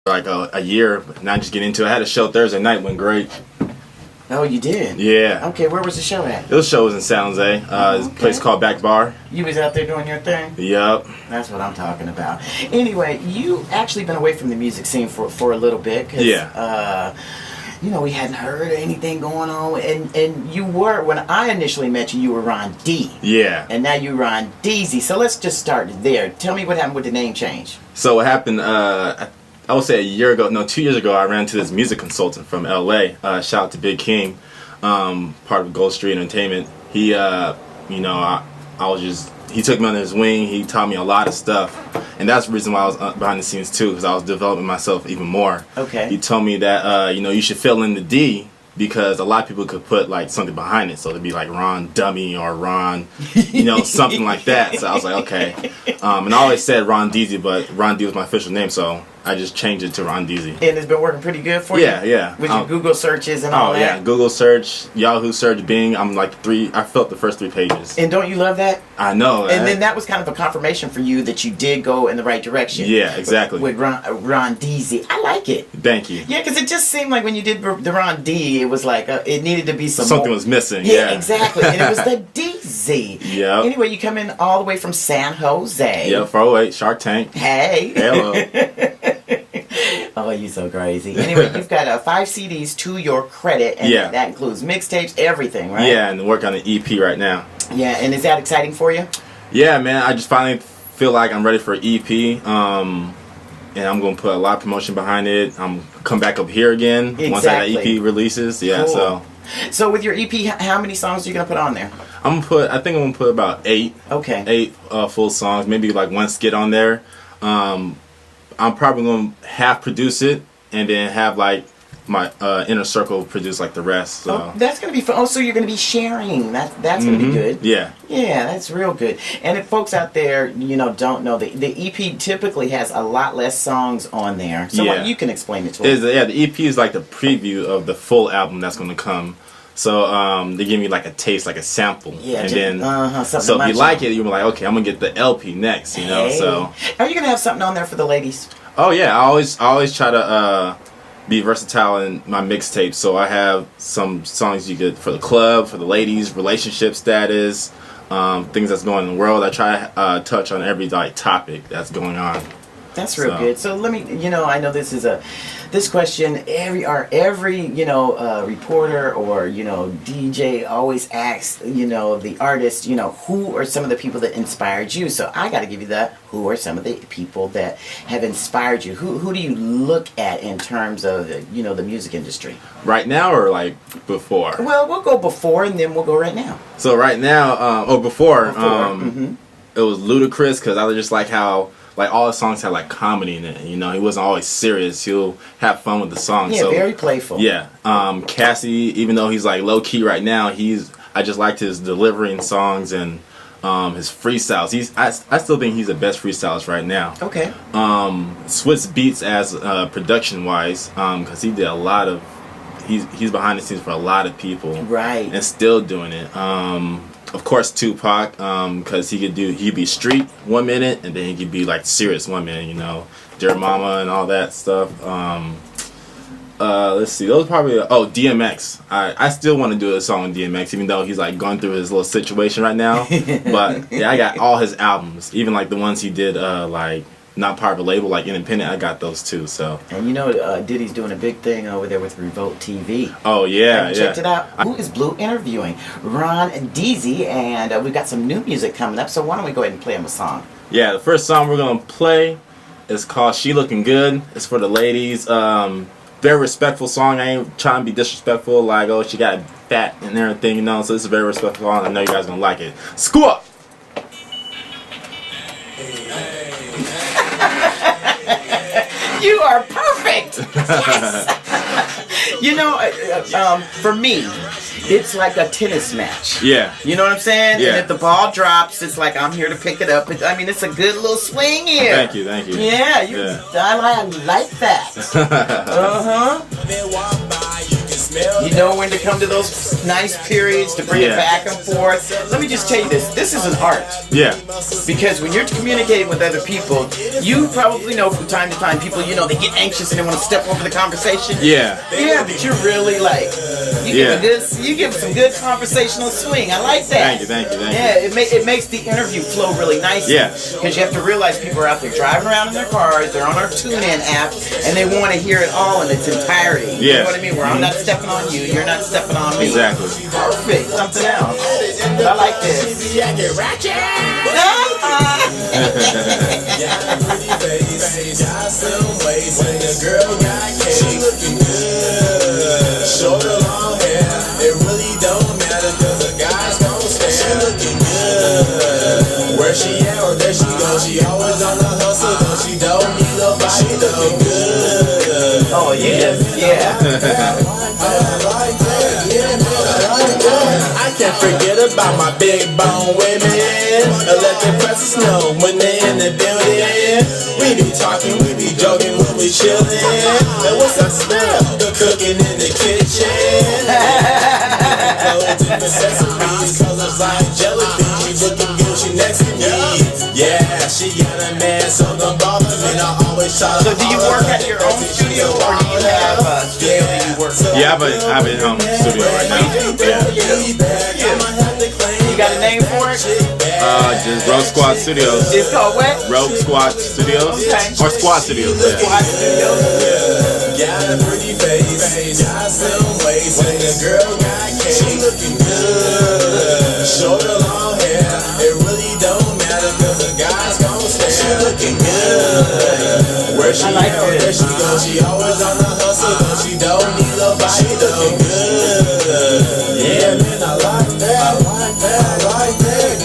like a year, and I just get into it. I had a show Thursday night, went great. Oh, you did? Yeah. Okay, where was the show at? This show was in San Jose. This place called Back Bar. You was out there doing your thing? Yup. That's what I'm talking about. Anyway, you actually been away from the music scene for a little bit. Cause, Yeah. You know, we hadn't heard anything going on. And you were, when I initially met you, you were Ron D. Yeah. And now you're Ron Deazy. So let's just start there. Tell me what happened with the name change. So what happened, I would say 2 years ago, I ran into this music consultant from LA. Shout out to Big King, part of Gold Street Entertainment. He, he took me under his wing. He taught me a lot of stuff. And that's the reason why I was behind the scenes too, because I was developing myself even more. Okay. He told me that, you should fill in the D, because a lot of people could put like something behind it. So it'd be like Ron Dummy or Ron, something like that. So I was like, okay. And I always said Ron Deazy, but Ron D was my official name, so I just changed it to Ron Deazy. And it's been working pretty good for you? Yeah. With your Google searches and all that? Oh, yeah. Google search, Yahoo search, Bing. I'm like I filled the first 3 pages. And don't you love that? I know. And then that was kind of a confirmation for you that you did go in the right direction. Yeah, exactly. With Ron Deazy. I like it. Thank you. Yeah, because it just seemed like when you did the Ron D, it was like it needed to be something was missing. Yeah, exactly. And it was the DZ. Yeah. Anyway, you come in all the way from San Jose. Yeah, 408, Shark Tank. Hey. Hello. Oh, you're so crazy. Anyway, you've got 5 CDs to your credit, and that includes mixtapes, everything, right? Yeah, and work on an EP right now. Yeah, and is that exciting for you? Yeah, man. I just finally feel like I'm ready for an EP. And I'm going to put a lot of promotion behind it. I'm come back up here again once that EP releases. Yeah, cool. So with your EP, how many songs are you going to put on there? I think I'm going to put about 8. Okay. 8 full songs, maybe like 1 skit on there. I'm probably going to half produce it and then have like my inner circle produce like the rest. So. Oh, that's going to be fun. Oh, so you're going to be sharing. That's going to be good. Yeah. Yeah, that's real good. And if folks out there, don't know, the EP typically has a lot less songs on there. So you can explain it to us. Yeah, the EP is like the preview of the full album that's going to come. So they give me like a taste, like a sample. Yeah, and then so if you like it, you're like, okay, I'm gonna get the LP next. So are you gonna have something on there for the ladies? Oh yeah, I always try to be versatile in my mixtape. So I have some songs you get for the club, for the ladies, relationship status, things that's going on in the world. I try to touch on every topic that's going on. That's real good. So let me, I know this question every reporter or DJ always asks the artist who are some of the people that inspired you. So I got to give you that. Who are some of the people that have inspired you? Who do you look at in terms of the music industry? Right now or like before? Well, we'll go before and then we'll go right now. So right now, before. It was Ludacris because I was just like how. Like all the songs had like comedy in it, he wasn't always serious. He'll have fun with the songs. Yeah, so, very playful. Yeah, Cassie, even though he's like low key right now, I just liked his delivery in songs and his freestyles. I still think he's the best freestylist right now. Okay. Swiss Beats as production wise, because he did a lot of, he's behind the scenes for a lot of people. Right. And still doing it. Of course, Tupac, because he'd be street 1 minute, and then he could be like serious 1 minute, Dear Mama and all that stuff. Let's see, those probably, DMX. I still want to do a song with DMX, even though he's like going through his little situation right now. But yeah, I got all his albums, even like the ones he did like not part of a label, like independent. I got those too. So. And Diddy's doing a big thing over there with Revolt TV. Oh yeah, checked it out. Who is Blue interviewing? Ron Deazy, and we've got some new music coming up. So why don't we go ahead and play him a song? Yeah, the first song we're gonna play is called "She Looking Good." It's for the ladies. Very respectful song. I ain't trying to be disrespectful. Like, oh, she got fat and everything, So this is a very respectful song. I know you guys gonna like it. School up. You are perfect. Yes. For me, it's like a tennis match. Yeah. You know what I'm saying? Yeah. And if the ball drops, it's like I'm here to pick it up. It's a good little swing here. Thank you. Yeah, I like that. You know when to come to those nice periods to bring it back and forth. Let me just tell you this. This is an art. Yeah. Because when you're communicating with other people, you probably know from time to time people, you know, they get anxious and they want to step over the conversation. Yeah. Yeah, but you're really like, you give some good conversational swing. I like that. Thank you. Yeah, it makes the interview flow really nicely. Yeah. Because you have to realize people are out there driving around in their cars, they're on our TuneIn app, and they want to hear it all in its entirety. You know what I mean? Where I'm not stepping on you, you're not stepping on me. Exactly. Perfect. Something else. I like this. I get ratchet. Got some ways when the girl got cake. She looking good. Short or long hair, it really don't matter 'cause the guys gon' stare. She looking good. Where she at or there she go, she always on the hustle, though she don't need nobody. She looking good. Oh yeah. I can't forget about my big bone women. Let the presses know when they in the building. We be talking, we be joking when we chillin'. And what's that smell? The cooking in the kitchen. Clothes and accessories, colors like jelly beans. She looking good, she next to me. Yeah, she got a man, so don't bother me. I always try to. So do you work at your own studio or do you have a studio that you work at? Yeah, I have a home studio right now. You got a name for it? Just Rogue Squad Studios. It's called what? Rogue Squad Studios. Okay. Or Squad Studios. Squad Studios. Got a pretty face, got some ways. When the girl got cake, she looking good. Short or long hair, it really don't matter 'cause the guys gon' stare. She looking good. Where she at, where she go, she always on the hustle, but she don't need nobody. She looking good. Yeah, man, I like that.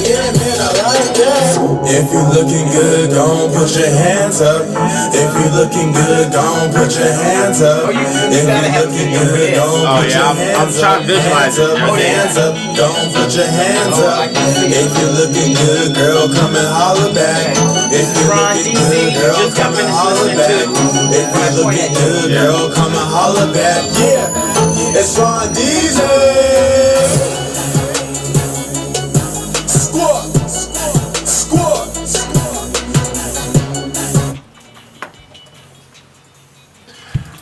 Yeah, man, I like that. If you looking good, gon' put your hands up. If you looking good, gon' put your hands up. If you looking good, gon' put your hands up. I'm trying to visualize it. Hands up, gon' put your hands up. If you looking good, girl, come and holler back. If you Ron looking Deazy, good, girl, just come and holler back. If you looking good, girl, come and holler back. Yeah, it's Ron Deazy.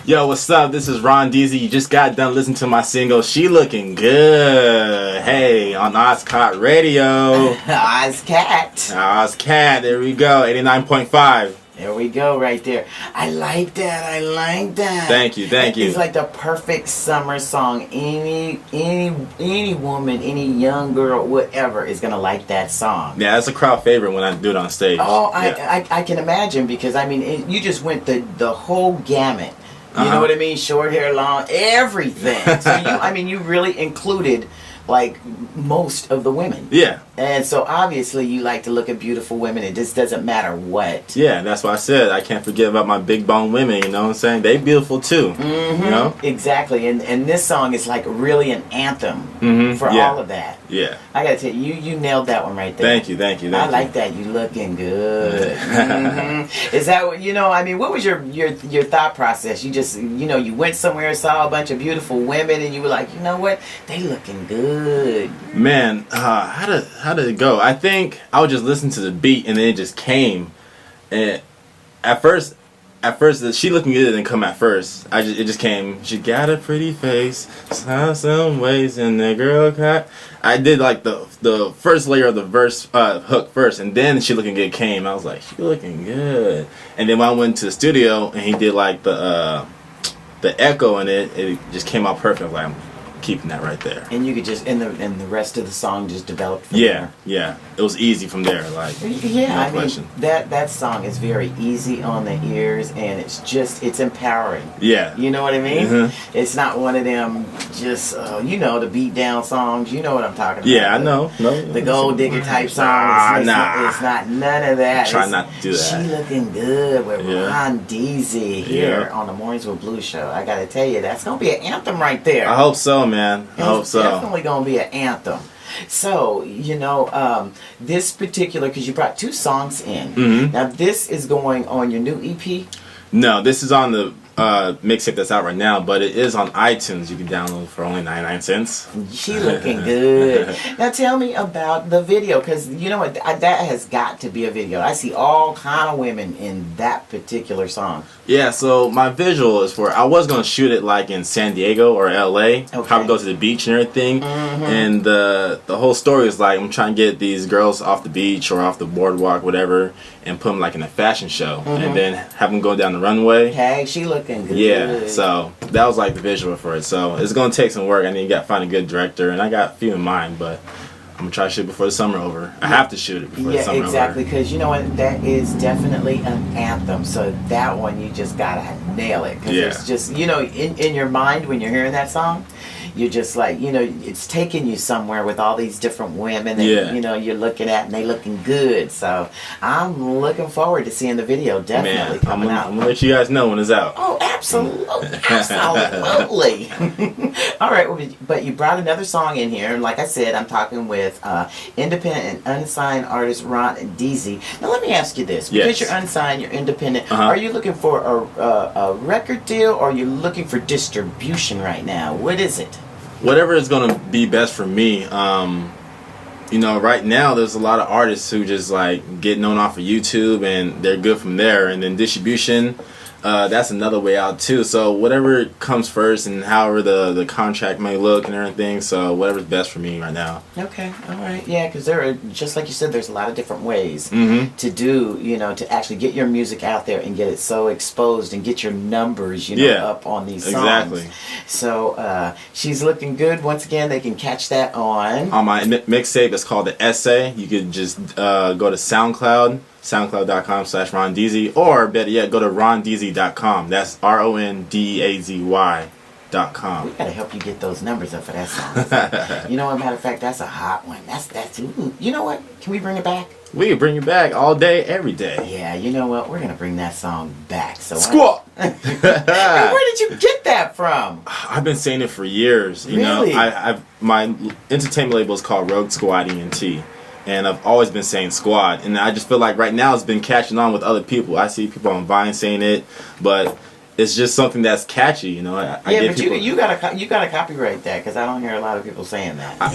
Yo, what's up? This is Ron Deazy. You just got done listening to my single, She Looking Good. Hey, on Ozcat Radio. Ozcat, there we go. 89.5. There we go, right there. I like that. Thank you. It's like the perfect summer song. Any woman, any young girl, whatever, is gonna like that song. Yeah, that's a crowd favorite when I do it on stage. Oh, yeah. I can imagine, because I mean, you just went the whole gamut. You know what I mean? Short hair, long, everything. So you really included like most of the women. Yeah. And so obviously you like to look at beautiful women. It just doesn't matter what. Yeah, that's why I said I can't forget about my big bone women, you know what I'm saying? They beautiful too. Mm-hmm. You know? Exactly. And this song is like really an anthem for all of that. Yeah. I gotta tell you, you nailed that one right there. Thank you. I like that. You looking good. Is that what, what was your thought process? You just, you went somewhere, saw a bunch of beautiful women, and you were like, you know what? They looking good. Man, how did it go? I think I would just listen to the beat and then it just came. And at first She Looking Good didn't come at first. It just came. She got a pretty face, some ways, and the girl got. I did like the first layer of the verse hook first, and then She Looking Good came. I was like, she looking good. And then when I went to the studio and he did like the echo in it just came out perfect. I was like, I'm keeping that right there. And you could just and the rest of the song just developed from there. Yeah. It was easy from there. Like, yeah, no question. That song is very easy on the ears, and it's empowering. Yeah. You know what I mean? Mm-hmm. It's not one of them just the beat down songs. You know what I'm talking about? Yeah, I know. No, the gold digger type song. Nah. It's not none of that. Try not to do that. She Looking Good with Ron Deazy here on the Mornings with Blue show. I gotta tell you, that's gonna be an anthem right there. I hope so, man. I hope so. Definitely gonna be an anthem. So, this particular, because you brought 2 songs in. Mm-hmm. Now, this is going on your new EP? No, this is on the mixtape that's out right now, but it is on iTunes. You can download for only 99 cents. She looking good. Now tell me about the video, because you know what, that has got to be a video. I see all kind of women in that particular song. Yeah, so my visual is for, I was going to shoot it like in San Diego or LA, probably go to the beach and everything, and the whole story is like I'm trying to get these girls off the beach or off the boardwalk, whatever, and put them like in a fashion show, and then have them go down the runway. Hey, she looking good. Yeah, so that was like the visual for it. So it's going to take some work. I need to find a good director, and I got a few in mind, but I'm going to try to shoot before the summer over. I have to shoot it before the summer over. Yeah, exactly, because you know what, that is definitely an anthem. So that one, you just got to nail it. Because it's just, you know, in your mind when you're hearing that song, you're just like, you know, it's taking you somewhere with all these different women that, you know, you're looking at and they looking good. So I'm looking forward to seeing the video definitely coming out. I'm going to let you guys know when it's out. Oh, absolutely. Absolutely. All right, well, but you brought another song in here. And like I said, I'm talking with independent and unsigned artist Ron Deazy. Now, let me ask you this. Because you're unsigned, you're independent, are you looking for a record deal or are you looking for distribution right now? What is it? Whatever is going to be best for me. You know, right now there's a lot of artists who just like get known off of YouTube and they're good from there, and then distribution, that's another way out too. So whatever comes first and however the contract may look and everything, so whatever's best for me right now. Okay, all right. Yeah, because there are, just like you said, there's a lot of different ways to do, you know, to actually get your music out there and get it so exposed and get your numbers, you know, up on these songs. Exactly. So she's looking good. Once again, they can catch that on my mixtape. It's called The Essay. You could just go to SoundCloud. SoundCloud.com/Ron Deazy, or better yet, go to RonDeazy.com. That's RonDeazy.com. We gotta help you get those numbers up for that song. You know what? Matter of fact, that's a hot one. That's. Ooh, you know what? Can we bring it back? We can bring it back all day, every day. Yeah. You know what? We're gonna bring that song back. So Squat. Hey, where did you get that from? I've been saying it for years. You know, my entertainment label is called Rogue Squad ENT. And I've always been saying squad, and I just feel like right now it's been catching on with other people. I see people on Vine saying it, but it's just something that's catchy, you know. I but you gotta copyright that, because I don't hear a lot of people saying that. On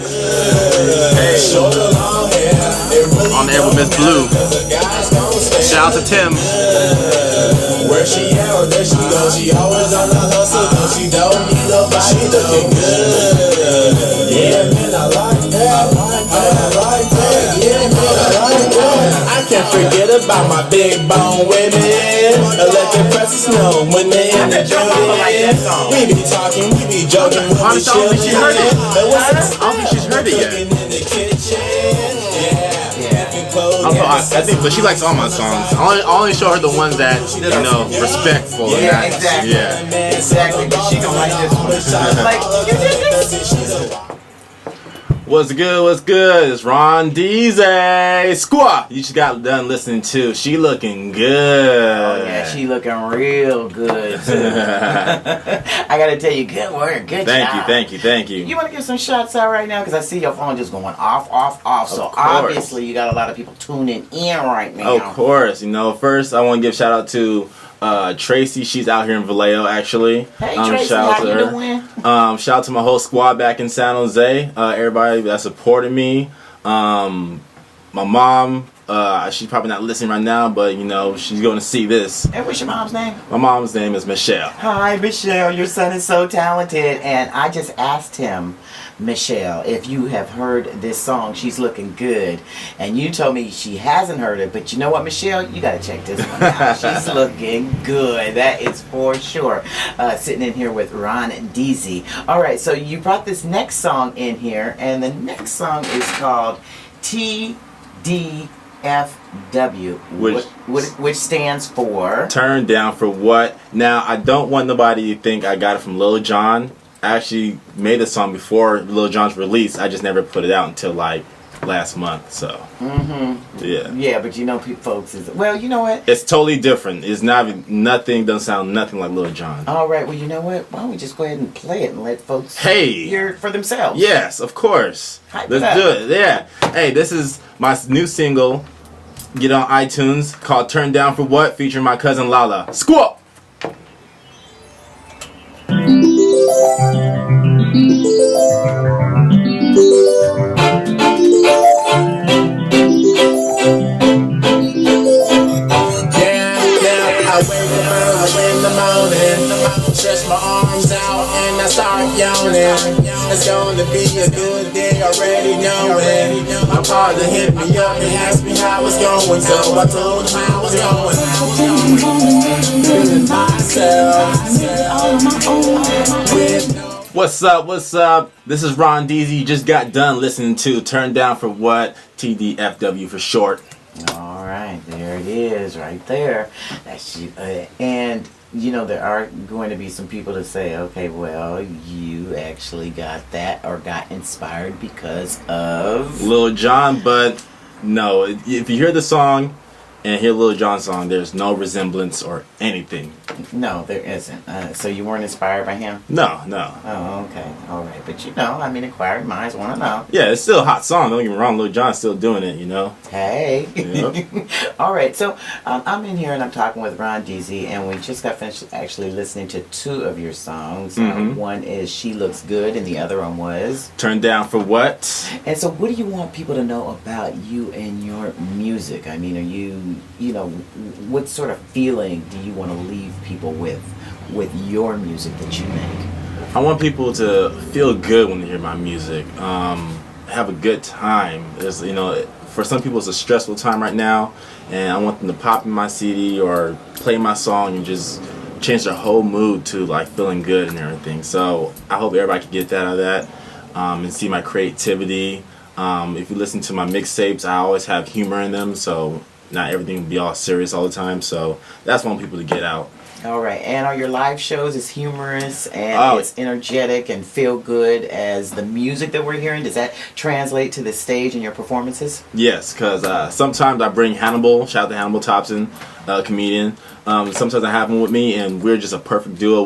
the air with Miss Blue. Shout out to Tim. Where she at? There she goes. She always on the hustle, cause she don't need nobody looking good. Yeah, man, I like that. I like that. Yeah, man, I like that. I can't forget about my big bone women. Let the presses know when they're in the building. We be talking, we be joking, we be chilling. I don't think she's heard it yet. In the kitchen. I think, but she likes all my songs. I only show her the ones that, you know, respectful. Yeah, exactly. Yeah, exactly. But she gonna like this one. Like, you did this. What's good? What's good? It's Ron Deazy. Squaw. You just got done listening to She Looking Good. Oh yeah, she looking real good too. I gotta tell you, good work, good job. Thank you. You want to give some shots out right now? Because I see your phone just going off. So obviously you got a lot of people tuning in right now. Of course. You know, first I want to give shout out to Tracy. She's out here in Vallejo, actually. Hey Tracy, how you doing? Shout out to my whole squad back in San Jose. Everybody that supported me. My mom. She's probably not listening right now, but you know she's going to see this. And what's your mom's name? My mom's name is Michelle. Hi, Michelle. Your son is so talented, and I just asked him, Michelle, if you have heard this song, She's Looking Good, and you told me she hasn't heard it. But you know what, Michelle? You got to check this one out. She's looking good. That is for sure. Sitting in here with Ron Deazy. All right, so you brought this next song in here, and the next song is called TDFW, which stands for Turn Down for What. Now, I don't want nobody to think I got it from Lil Jon. I actually made the song before Lil Jon's release. I just never put it out until like last month. So yeah, but you know, folks is, well, you know what? It's totally different. It's nothing. Doesn't sound nothing like Lil Jon. All right. Well, you know what? Why don't we just go ahead and play it and let folks hear it for themselves? Yes, of course. Let's do it. Yeah. Hey, this is my new single. Get on iTunes, called "Turn Down for What," featuring my cousin Lala. Squawk. Stretch my arms out and I start yawning. It's gonna be a good day, already knowing. My partner hit me up and asked me how it's going, so I told him how it's going. Feeling myself with What's up? What's up? This is Ron Deazy. You just got done listening to Turn Down for What? TDFW for short. All right, there it is, right there. That's you. And you know, there are going to be some people that say, okay, well, you actually got that or got inspired because of Lil Jon, but no. If you hear the song and hear Lil Jon's song, there's no resemblance or anything. No, there isn't. So you weren't inspired by him? No. Oh, okay. All right. But you know, I mean, inquired minds want to know. Yeah, it's still a hot song. Don't get me wrong. Lil Jon's still doing it, you know. Hey. Yep. All right. So I'm in here and I'm talking with Ron Deazy, and we just got finished actually listening to two of your songs. One is She Looks Good, and the other one was Turn Down for What? And so what do you want people to know about you and your music? I mean, are you know, what sort of feeling do you want to leave people with your music that you make? I want people to feel good when they hear my music. Have a good time. There's, you know, for some people it's a stressful time right now, and I want them to pop in my CD or play my song and just change their whole mood to like feeling good and everything. So I hope everybody can get that out of that and see my creativity. If you listen to my mixtapes, I always have humor in them, so not everything will be all serious all the time. So that's what I want people to get out. All right, and are your live shows as humorous and as energetic and feel good as the music that we're hearing? Does that translate to the stage in your performances? Yes, because sometimes I bring Hannibal, shout out to Hannibal Thompson, comedian. Sometimes I have him with me, and we're just a perfect duo.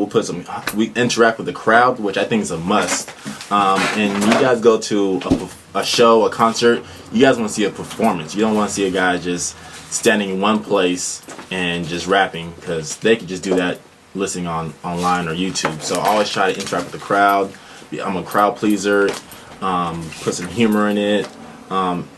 We interact with the crowd, which I think is a must. And you guys go to a show, a concert, you guys want to see a performance. You don't want to see a guy just standing in one place and just rapping, because they could just do that listening online or YouTube. So I always try to interact with the crowd. I'm a crowd pleaser, put some humor in it,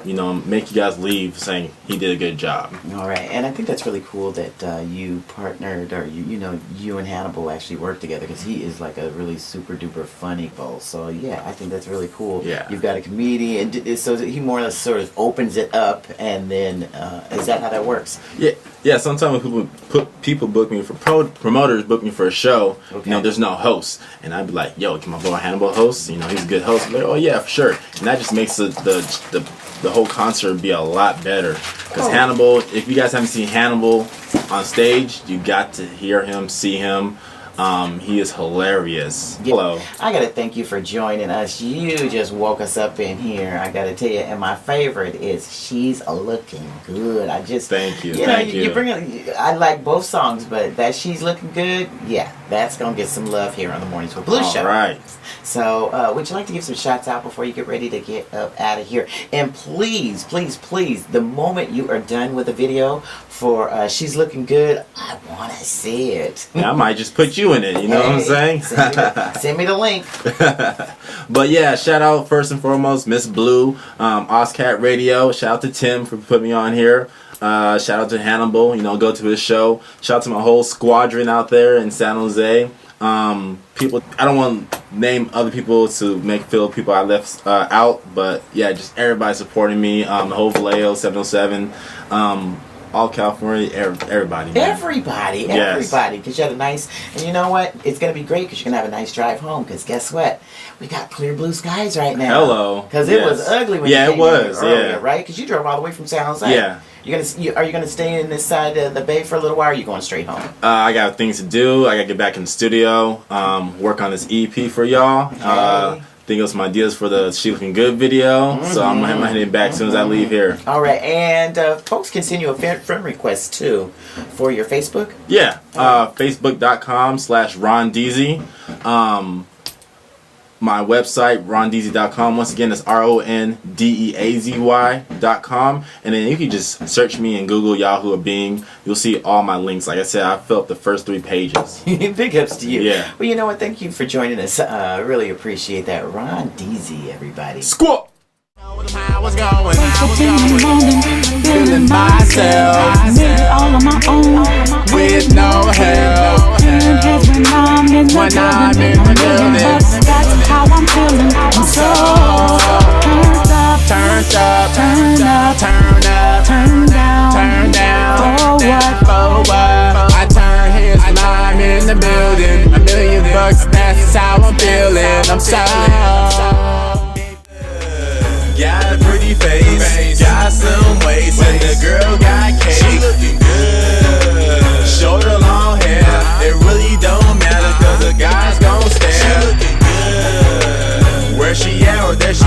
you know, make you guys leave saying he did a good job. All right, and I think that's really cool that you partnered, or you and Hannibal actually worked together, because he is like a really super duper funny bull. So yeah, I think that's really cool. Yeah. You've got a comedian, and so he more or less sort of opens it up, and then is that how that works? Yeah. Sometimes when people book me for promoters book me for a show, okay, you know, there's no host, and I'd be like, yo, can my boy Hannibal host? You know, he's a good host. I'm like, oh yeah, for sure. And that just makes the whole concert be a lot better. Because Hannibal, if you guys haven't seen Hannibal on stage, you got to hear him, see him. He is hilarious. Yeah. Hello. I gotta thank you for joining us. You just woke us up in here. I gotta tell you, and my favorite is She's Looking Good. I just thank you. Thank you. I like both songs, but that She's Looking Good, yeah, that's gonna get some love here on the Mornings with Blue Show. All right. So, would you like to give some shots out before you get ready to get up out of here? And please, please, please, the moment you are done with the video for She's Looking Good, I want to see it. Yeah, I might just put you in it, you know what I'm saying? Send me the link. But yeah, shout out first and foremost, Miss Blue, Ozcat Radio. Shout out to Tim for putting me on here. Shout out to Hannibal, you know, go to his show. Shout out to my whole squadron out there in San Jose. People, I don't want to name other people to make feel people I left out, but yeah, just everybody supporting me. The whole Vallejo 707, all California, everybody. Man. Everybody, because you had a nice, and you know what? It's gonna be great because you're gonna have a nice drive home. Because guess what? We got clear blue skies right now. Hello. Because it was ugly when you came it was earlier, right? Because you drove all the way from San Jose. Yeah. Are you gonna stay in this side of the bay for a little while? Or are you going straight home? I got things to do. I gotta get back in the studio, work on this EP for y'all. Think of some ideas for the She Looking Good video. So I'm gonna head back as soon as I leave here. All right, and folks can send you a friend request too for your Facebook. Yeah, Facebook.com/Ron Deazy. My website, rondeazy.com. Once again, that's RONDEAZY.com. And then you can just search me in Google, Yahoo, or Bing. You'll see all my links. Like I said, I filled up the first 3 pages. Big ups to you. Yeah. Well, you know what? Thank you for joining us. I really appreciate that. Ron Deazy, everybody. Squat! I was going, feeling myself, all on my own, with no help. and has been when I'm in the building. That's how I'm feeling. I'm so turned up, turned up, turned up, turned down, turned down. For what? For what? I turn his lime in the building. $1 million bucks, that's how I'm feeling. I'm so got a pretty face, got some waist, and the girl got cake. She looking good, short or long hair, it really don't matter, cause the guys gon' stare. She looking good, where she at or there she